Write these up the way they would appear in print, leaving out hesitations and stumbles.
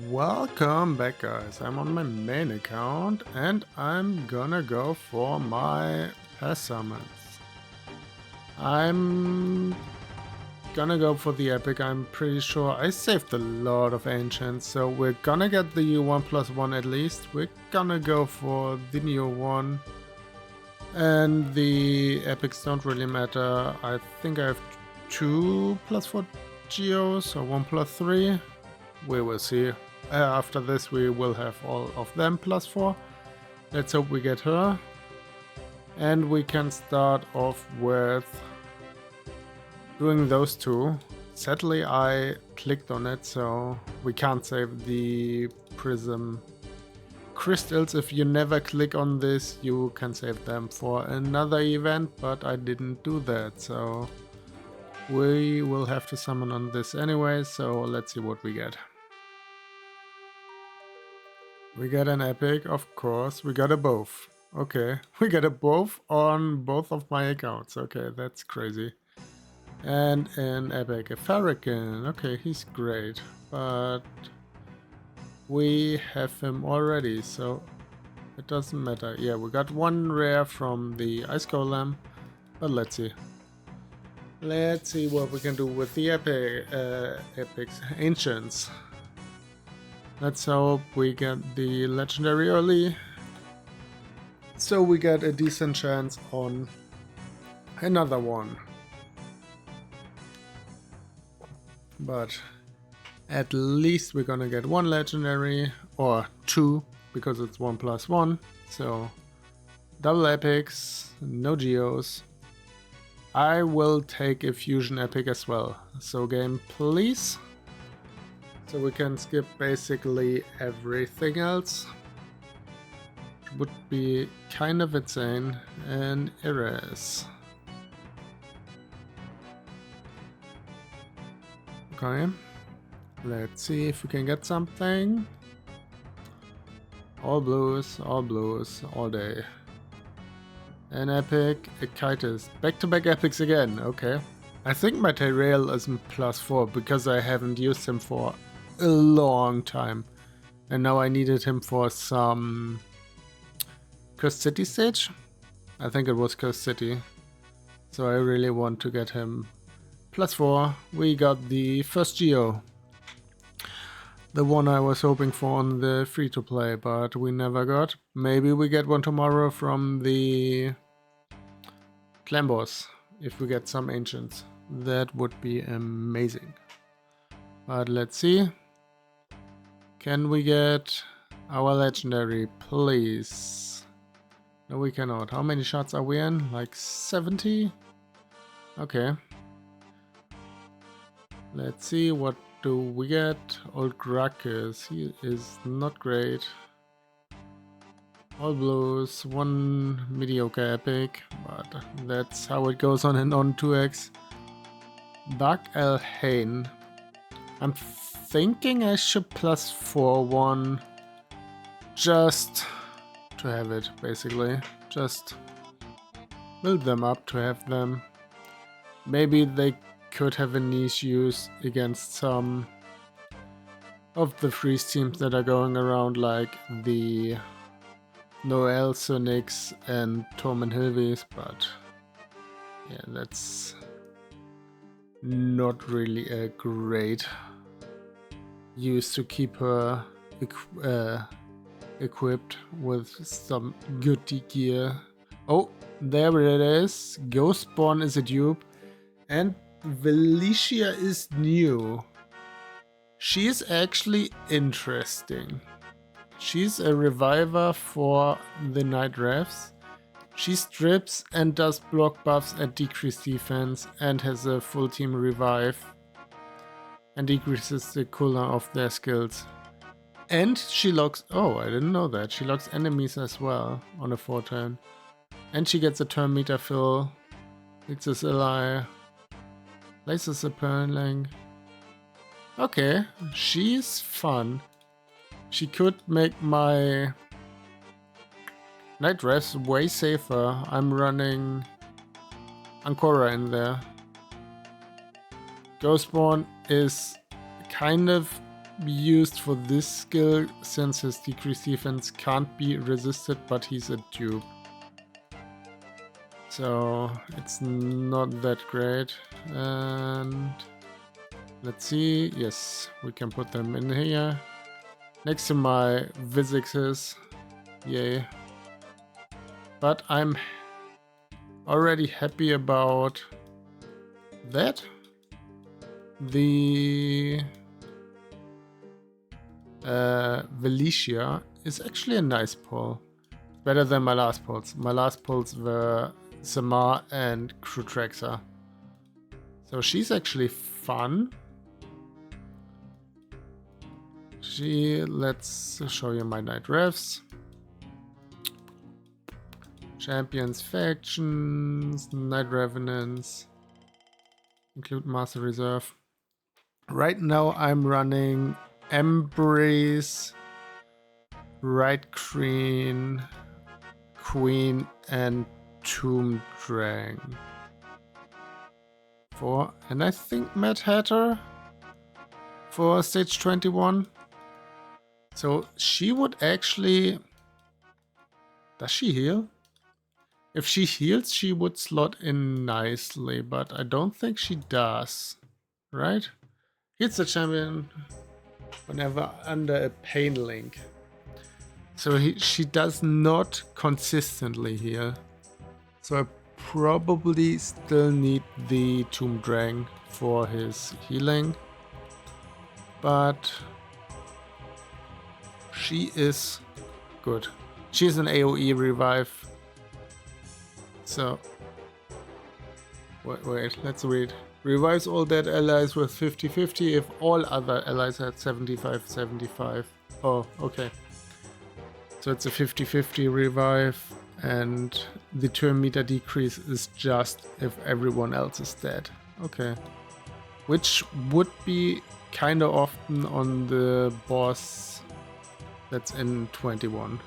Welcome back, guys. I'm on my main account and I'm gonna go for my pass summons. I'm gonna go for the epic. I'm pretty sure I saved a lot of ancients, so we're gonna get the 1+1 at least. We're gonna go for the new one, and the epics don't really matter. I think I have 2+4 geos or 1+3. We will see. After this we will have all of them +4. Let's hope we get her. And we can start off with doing those two. Sadly I clicked on it, so we can't save the prism crystals. If you never click on this, you can save them for another event, but I didn't do that, so we will have to summon on this anyway, so let's see what we get. We got an epic, of course. We got a both. Okay, we got a both on both of my accounts. Okay, that's crazy. And an epic, a Farrakhan. Okay, he's great, but we have him already, so it doesn't matter. Yeah, we got one rare from the Ice Golem, but let's see. Let's see what we can do with the epics, Ancients. Let's hope we get the Legendary early, so we get a decent chance on another one. But at least we're gonna get one Legendary, or two, because it's 1+1. So double epics, no geos. I will take a fusion epic as well. So game, please. So we can skip basically everything else. Would be kind of insane. And erase. Okay. Let's see if we can get something. All blues, all day. An epic, a Kitus. Back-to-back epics again, okay. I think my Tyrell is +4 because I haven't used him for a long time, and now I needed him for some Cursed City stage. I think it was Cursed City, so I really want to get him +4. We got the first Geo, the one I was hoping for on the free-to-play, but we never got. Maybe we get one tomorrow from the clan boss if we get some ancients. That would be amazing. But let's see. Can we get our legendary, please? No, we cannot. How many shots are we in? Like 70? Okay. Let's see, what do we get? Old Gracchus, he is not great. All blues, one mediocre epic, but that's how it goes on and on 2x. Dark Elhain. I'm thinking I should +4 one just to have it, basically. Just build them up to have them. Maybe they could have a niche use against some of the freeze teams that are going around, like the Noel Sonics and Torment Hilvies, but yeah, that's not really a great use to keep her equipped with some good gear. Oh, there it is. Ghostborn is a dupe, and Valicia is new. She's actually interesting. She's a reviver for the Night Refs. She strips and does block buffs at decreased defense and has a full team revive and decreases the cooldown of their skills. And she locks, oh, I didn't know that. She locks enemies as well on a 4-turn. And she gets a turn meter fill. It's his ally. Places a Perling. Okay, she's fun. She could make my Night Refs way safer. I'm running Ancora in there. Ghostborn is kind of be used for this skill since his decreased defense can't be resisted, but he's a dupe. So it's not that great. And let's see. Yes, we can put them in here. Next to my Vizixes. Yay. But I'm already happy about that. The Velicia is actually a nice pull. Better than my last pulls. My last pulls were Samar and Crutrexa. So she's actually fun. Let's show you my Night Refs. Champions, Factions, Night Revenants. Include Master Reserve. Right now I'm running Embrace, Right Queen, and Tomb Dragon. And I think Mad Hatter for stage 21. So she would actually... Does she heal? If she heals, she would slot in nicely, but I don't think she does. Right? Heals the champion whenever under a pain link. So she does not consistently heal. So I probably still need the Tomb Dragon for his healing. But she is good. She's an AoE revive. So wait, let's read. Revives all dead allies with 50-50 if all other allies had 75-75. Oh, okay. So it's a 50-50 revive, and the turn meter decrease is just if everyone else is dead. Okay. Which would be kind of often on the boss that's in 21.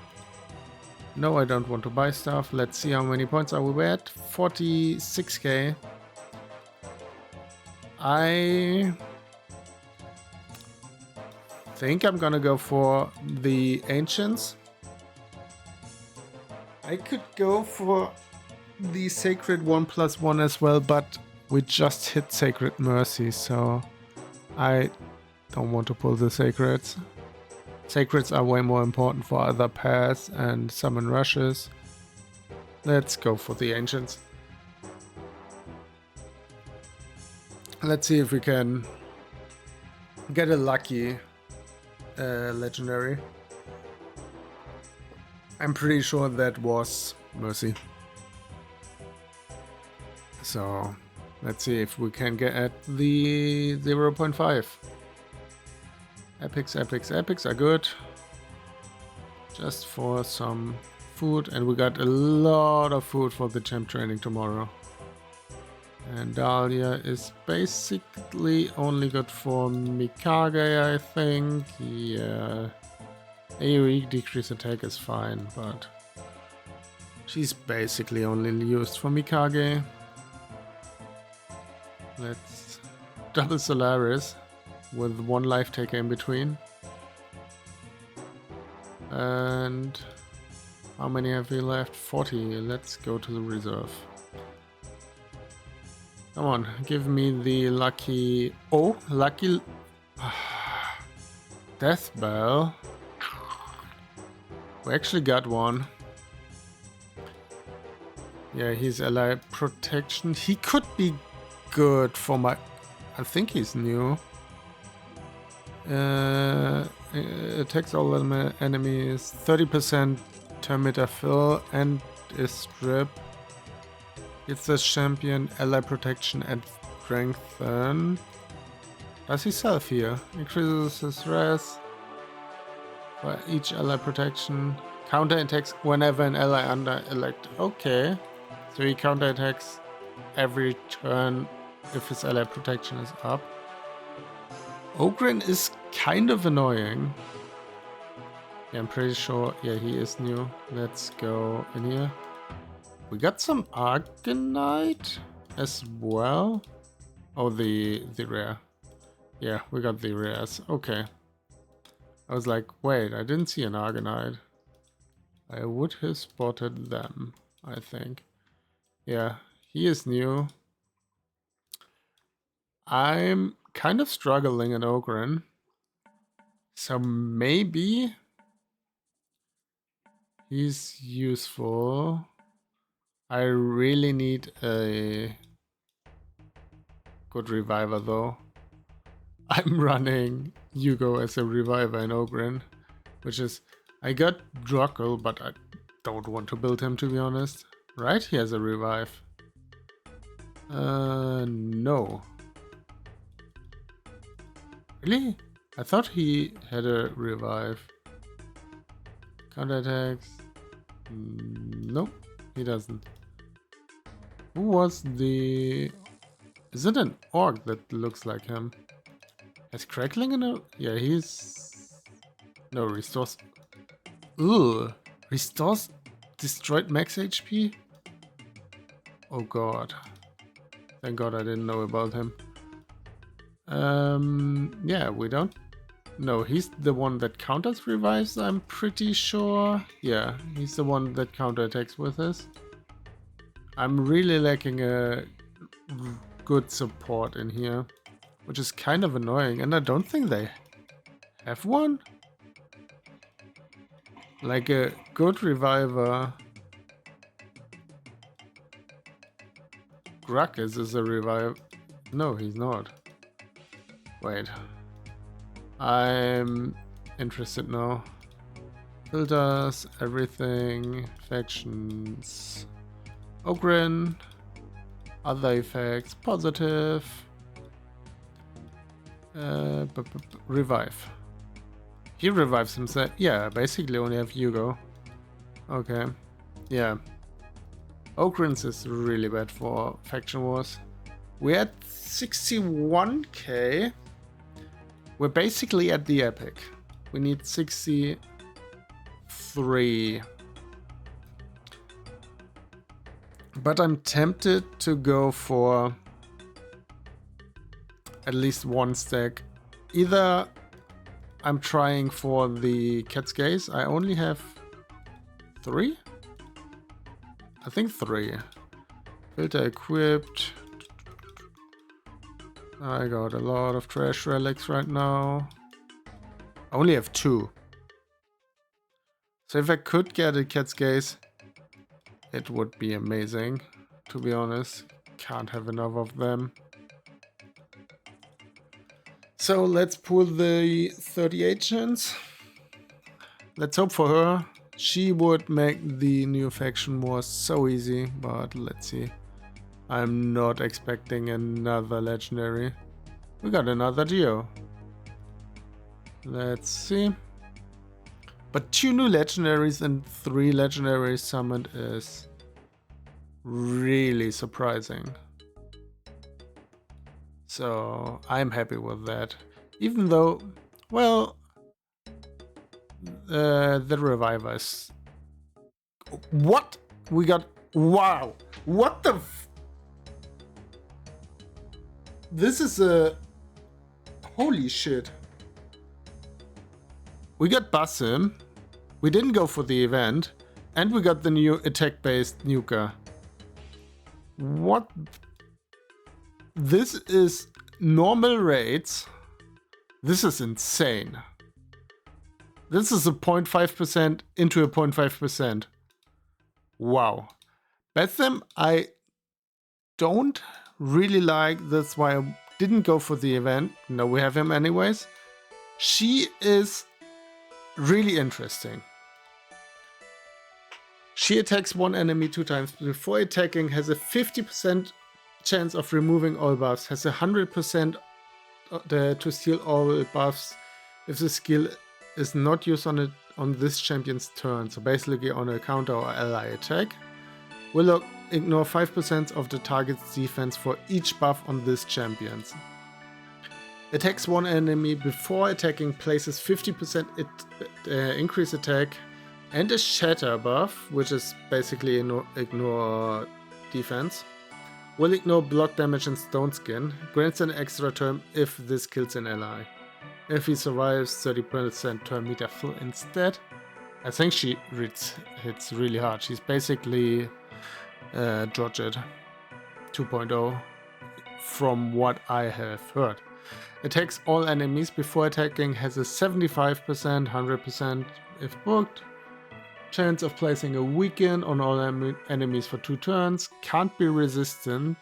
No, I don't want to buy stuff. Let's see how many points are we at. 46k. I think I'm gonna go for the Ancients. I could go for the Sacred 1+1 as well, but we just hit Sacred Mercy, so I don't want to pull the Sacreds. Sacreds are way more important for other paths and summon rushes. Let's go for the Ancients. Let's see if we can get a lucky legendary. I'm pretty sure that was Mercy. So let's see if we can get at the 0.5. Epics are good. Just for some food, and we got a lot of food for the champ training tomorrow. And Dahlia is basically only good for Mikage, I think. Yeah. AoE decrease attack is fine, but she's basically only used for Mikage. Let's double Solaris with one life taker in between. And how many have we left? 40. Let's go to the reserve. Come on, give me the lucky... Oh, lucky... Death Bell. We actually got one. Yeah, he's ally protection. He could be good for my... I think he's new. Attacks all enemies. 30% turn meter fill and is strip. It's the champion ally protection and strengthen. Does he self here? Increases his res for each ally protection. Counter attacks whenever an ally under elect. Okay. So he counter attacks every turn if his ally protection is up. Ogren is kind of annoying. Yeah, I'm pretty sure. Yeah, he is new. Let's go in here. We got some Arcanite as well. Oh, the rare. Yeah, we got the rares. Okay. I was like, wait, I didn't see an Argonite. I would have spotted them, I think. Yeah, he is new. I'm kind of struggling in Ogren. So maybe he's useful. I really need a good reviver though. I'm running Hugo as a reviver in Ogren, which is... I got Druckle, but I don't want to build him, to be honest. Right? He has a revive. No. Really? I thought he had a revive. Counterattacks. Nope, he doesn't. Who was the... Is it an orc that looks like him? Has Crackling in a... Yeah, he's... No, restores... Ugh. Restores destroyed max HP? Oh god. Thank god I didn't know about him. Yeah, we don't... No, he's the one that counters revives, I'm pretty sure. Yeah, he's the one that counterattacks with us. I'm really lacking a good support in here, which is kind of annoying, and I don't think they have one. Like a good reviver. Gracchus is a revive. No, he's not. Wait. I'm interested now. Filters, everything, factions, Ogren, other effects, positive, revive. He revives himself. Yeah, basically only have Hugo. Okay. Yeah. Ogren's is really bad for faction wars. We're at 61k. We're basically at the epic. We need 63. But I'm tempted to go for at least one stack. Either I'm trying for the Cat's Gaze. I only have 3? I think 3. Filter equipped. I got a lot of trash relics right now. I only have 2. So if I could get a Cat's Gaze, it would be amazing, to be honest. Can't have enough of them. So let's pull the 38 chance. Let's hope for her. She would make the new faction war so easy, but let's see. I'm not expecting another legendary. We got another Geo. Let's see. But 2 new legendaries and 3 legendaries summoned is really surprising. So I'm happy with that. Even though, well, the reviver is... What? We got... Wow! What the f... This is a... Holy shit. We got Basim. We didn't go for the event. And we got the new attack-based nuker. What? This is normal rates. This is insane. This is a 0.5% into a 0.5%. Wow. Basim, I don't really like. That's why I didn't go for the event. No, we have him anyways. She is really interesting. She attacks one enemy 2 times before attacking, has a 50% chance of removing all buffs, has a 100% to steal all buffs if the skill is not used on this champion's turn, so basically on a counter or ally attack. Will ignore 5% of the target's defense for each buff on this champion's. Attacks one enemy before attacking, places 50% increase attack and a shatter buff, which is basically ignore defense. Will ignore block damage and stone skin. Grants an extra turn if this kills an ally. If he survives, 30% turn meter full instead. I think she hits really hard. She's basically Georgette 2.0 from what I have heard. Attacks all enemies before attacking, has a 75%, 100% if booked. Chance of placing a weaken on all enemies for 2 turns. Can't be resistant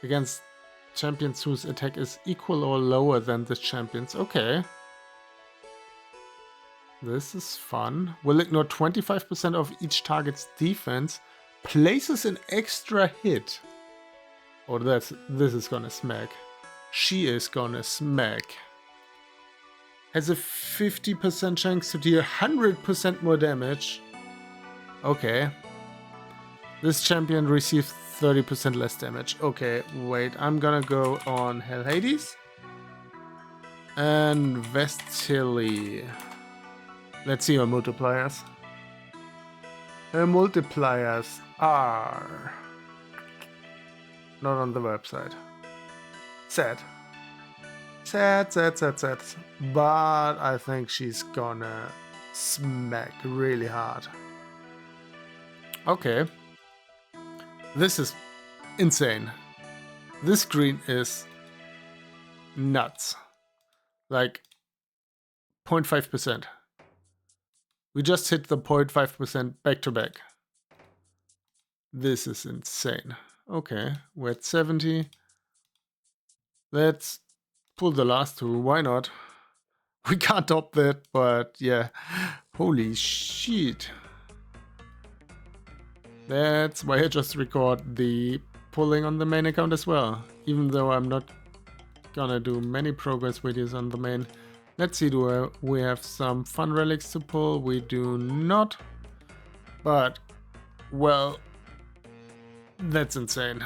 against champions whose attack is equal or lower than this champion's. Okay. This is fun. Will ignore 25% of each target's defense. Places an extra hit. Oh, this is gonna smack. She is gonna smack. Has a 50% chance to deal 100% more damage. Okay. This champion receives 30% less damage. Okay, wait. I'm gonna go on Hell Hades. And Vestili. Let's see her multipliers. Her multipliers are not on the website. Sad. Sad. But I think she's gonna smack really hard. Okay. This is insane. This screen is nuts. Like 0.5%. We just hit the 0.5% back to back. This is insane. Okay, we're at 70. Let's pull the last two. Why not? We can't top that, but yeah. Holy shit. That's why I just record the pulling on the main account as well. Even though I'm not gonna do many progress videos on the main. Let's see, do we have some fun relics to pull? We do not. But, well, that's insane.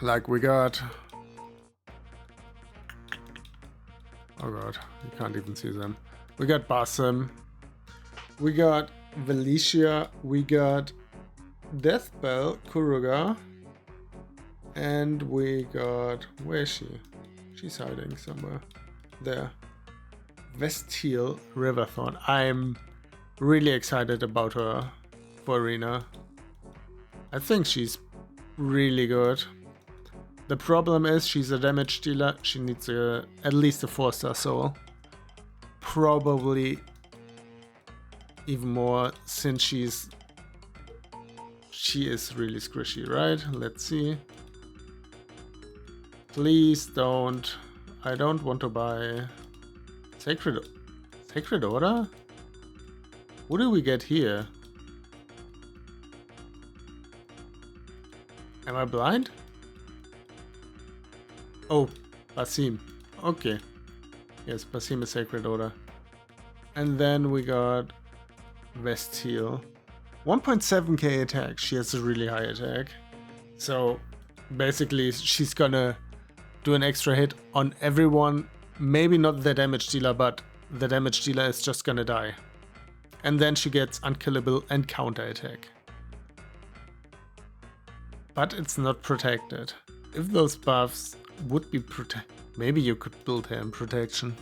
Like we got... Oh god, you can't even see them. We got Basim. We got Valicia. We got Deathbell, Kuruga. And we got... Where is she? She's hiding somewhere. There. Vestiel Riverthorn. I'm really excited about her for Arena. I think she's really good. The problem is she's a damage dealer. She needs at least a 4-star soul. Probably even more since she is really squishy, right? Let's see. Please don't. I don't want to buy Sacred Order? What do we get here? Am I blind? Oh, Basim. Okay. Yes, Basim is Sacred Order. And then we got Vestiel. 1.7k attack. She has a really high attack. So basically she's gonna do an extra hit on everyone. Maybe not the damage dealer, but the damage dealer is just gonna die. And then she gets unkillable and counter attack. But it's not protected. If those buffs would be maybe you could build her in protection.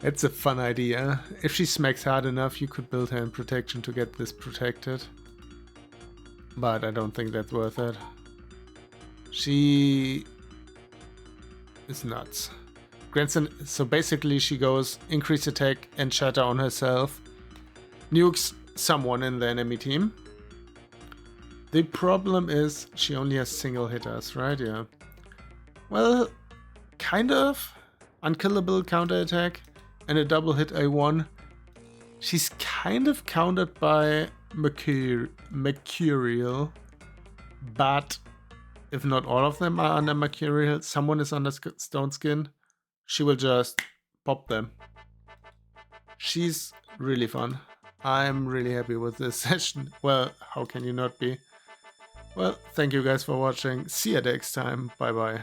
It's a fun idea. If she smacks hard enough, you could build her in protection to get this protected. But I don't think that's worth it. She is nuts. Grandson, so basically she goes increase attack and shatter on herself. Nukes someone in the enemy team. The problem is she only has single hitters, right? Yeah. Well, kind of. Unkillable counter attack and a double hit A1. She's kind of countered by Mercurial. But if not all of them are under Mercurial, someone is under Stone Skin, she will just pop them. She's really fun. I'm really happy with this session. Well, how can you not be? Well, thank you guys for watching. See you next time. Bye bye.